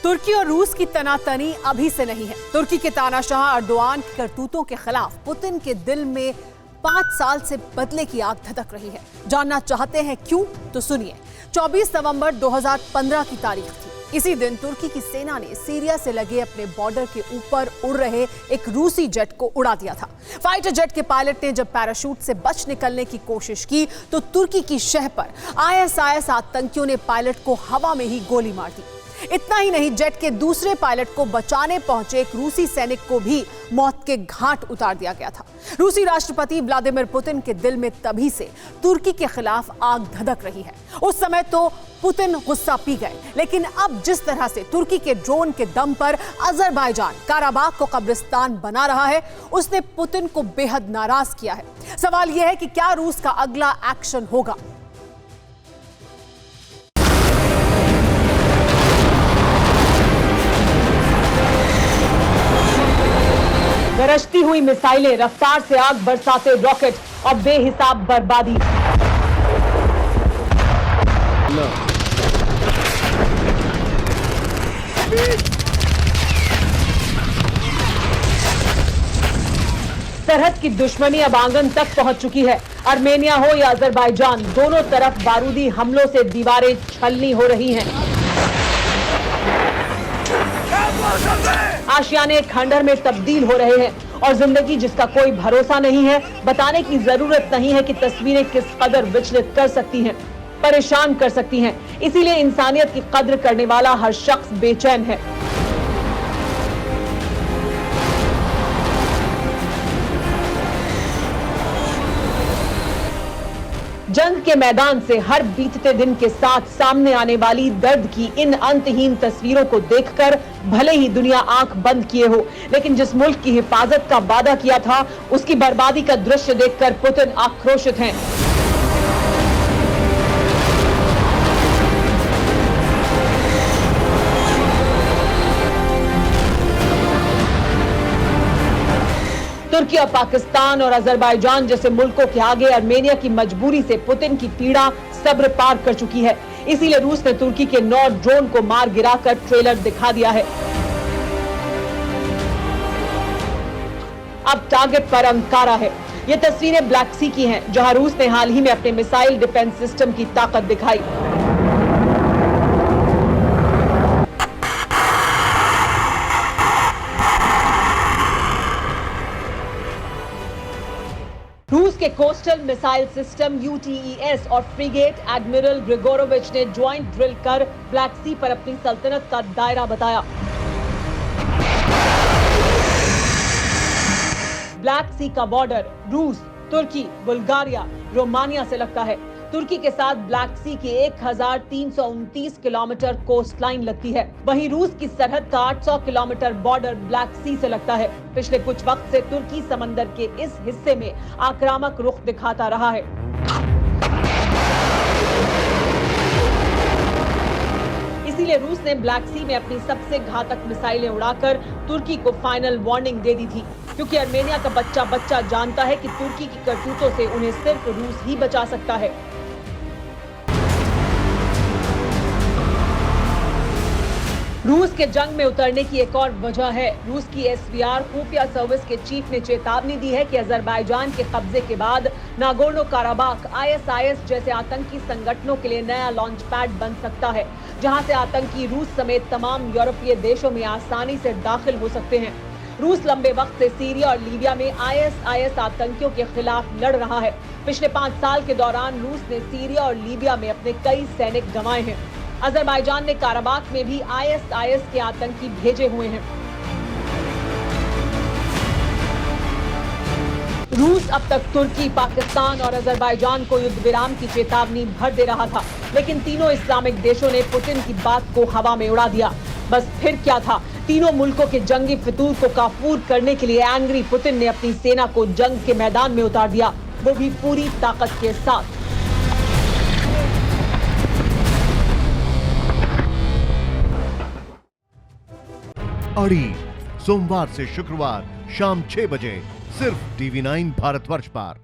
तुर्की और रूस की तनातनी अभी से नहीं है। तुर्की के तानाशाह अर्दोआन की करतूतों के खिलाफ पुतिन के दिल में 5 साल से बदले की आग धधक रही है। जानना चाहते हैं क्यों? तो सुनिए। 24 नवंबर 2015 की तारीख थी। इसी दिन तुर्की की सेना ने सीरिया से लगे अपने बॉर्डर के ऊपर उड़ रहे एक रूसी जेट को उड़ा दिया था। फाइटर जेट के पायलट ने जब पैराशूट से बच निकलने की कोशिश की तो तुर्की की शह पर आईएसआईएस आतंकियों ने पायलट को हवा में ही गोली मार दी। इतना ही नहीं, जेट के दूसरे पायलट को बचाने पहुंचे एक रूसी सैनिक को भी मौत के घाट उतार दिया गया था। रूसी राष्ट्रपति व्लादिमीर पुतिन के दिल में तभी से तुर्की के खिलाफ आग धधक रही है। उस समय तो पुतिन गुस्सा पी गए, लेकिन अब जिस तरह से तुर्की के ड्रोन के दम पर अजरबैजान काराबाग को कब्रिस्तान बना रहा है, उसने पुतिन को बेहद नाराज किया है। सवाल यह है कि क्या रूस का अगला एक्शन होगा? गरजती हुई मिसाइलें, रफ्तार से आग बरसाते रॉकेट और बेहिसाब बर्बादी। सरहद की दुश्मनी अब आंगन तक पहुंच चुकी है। आर्मेनिया हो या अजरबैजान, दोनों तरफ बारूदी हमलों से दीवारें छलनी हो रही हैं। आशियाने खंडहर में तब्दील हो रहे हैं और जिंदगी जिसका कोई भरोसा नहीं है। बताने की जरूरत नहीं है कि तस्वीरें किस कदर विचलित कर सकती हैं, परेशान कर सकती हैं। इसीलिए इंसानियत की कद्र करने वाला हर शख्स बेचैन है। जंग के मैदान से हर बीतते दिन के साथ सामने आने वाली दर्द की इन अंतहीन तस्वीरों को देखकर भले ही दुनिया आंख बंद किए हो, लेकिन जिस मुल्क की हिफाजत का वादा किया था, उसकी बर्बादी का दृश्य देखकर पुतिन आक्रोशित हैं। तुर्की और पाकिस्तान और अजरबैजान जैसे मुल्कों के आगे आर्मेनिया की मजबूरी से पुतिन की पीड़ा सब्र पार कर चुकी है। इसीलिए रूस ने तुर्की के 9 ड्रोन को मार गिराकर ट्रेलर दिखा दिया है। अब टारगेट पर अंकारा है। ये तस्वीरें ब्लैक सी की हैं, जहां रूस ने हाल ही में अपने मिसाइल डिफेंस सिस्टम की ताकत दिखाई। रूस के कोस्टल मिसाइल सिस्टम UTES और फ्रिगेट एडमिरल ग्रिगोरोविच ने ज्वाइंट ड्रिल कर ब्लैक सी पर अपनी सल्तनत का दायरा बताया। ब्लैक सी का बॉर्डर रूस, तुर्की, बुल्गारिया, रोमानिया से लगता है। तुर्की के साथ ब्लैक सी के 1329 किलोमीटर कोस्ट लाइन लगती है। वहीं रूस की सरहद का 800 किलोमीटर बॉर्डर ब्लैक सी से लगता है। पिछले कुछ वक्त से तुर्की समंदर के इस हिस्से में आक्रामक रुख दिखाता रहा है। इसीलिए रूस ने ब्लैक सी में अपनी सबसे घातक मिसाइलें उड़ाकर तुर्की को फाइनल वार्निंग दे दी थी, क्योंकि आर्मेनिया का बच्चा जानता है कि तुर्की की करतूतों से उन्हें सिर्फ रूस ही बचा सकता है। रूस के जंग में उतरने की एक और वजह है। रूस की SVR खुफिया सर्विस के चीफ ने चेतावनी दी है कि अजरबैजान के कब्जे के बाद नागोर्नो काराबाख ISIS जैसे आतंकी संगठनों के लिए नया लॉन्च पैड बन सकता है, जहां से आतंकी रूस समेत तमाम यूरोपीय देशों में आसानी से दाखिल हो सकते हैं। रूस लंबे वक्त से सीरिया और लीबिया में ISIS आतंकियों के खिलाफ लड़ रहा है। पिछले 5 साल के दौरान रूस ने सीरिया और लीबिया में अपने कई सैनिक गंवाए हैं। अजरबैजान ने काराबाग में भी ISIS के आतंकी भेजे हुए हैं। रूस अब तक तुर्की, पाकिस्तान और अजरबैजान को युद्ध विराम की चेतावनी भर दे रहा था, लेकिन तीनों इस्लामिक देशों ने पुतिन की बात को हवा में उड़ा दिया। बस फिर क्या था? तीनों मुल्कों के जंगी फितूर को काफूर करने के लिए एंग्री पुतिन ने अपनी सेना को जंग के मैदान में उतार दिया, वो भी पूरी ताकत के साथ। अड़ी सोमवार से शुक्रवार शाम 6 बजे सिर्फ TV9 भारतवर्ष पर।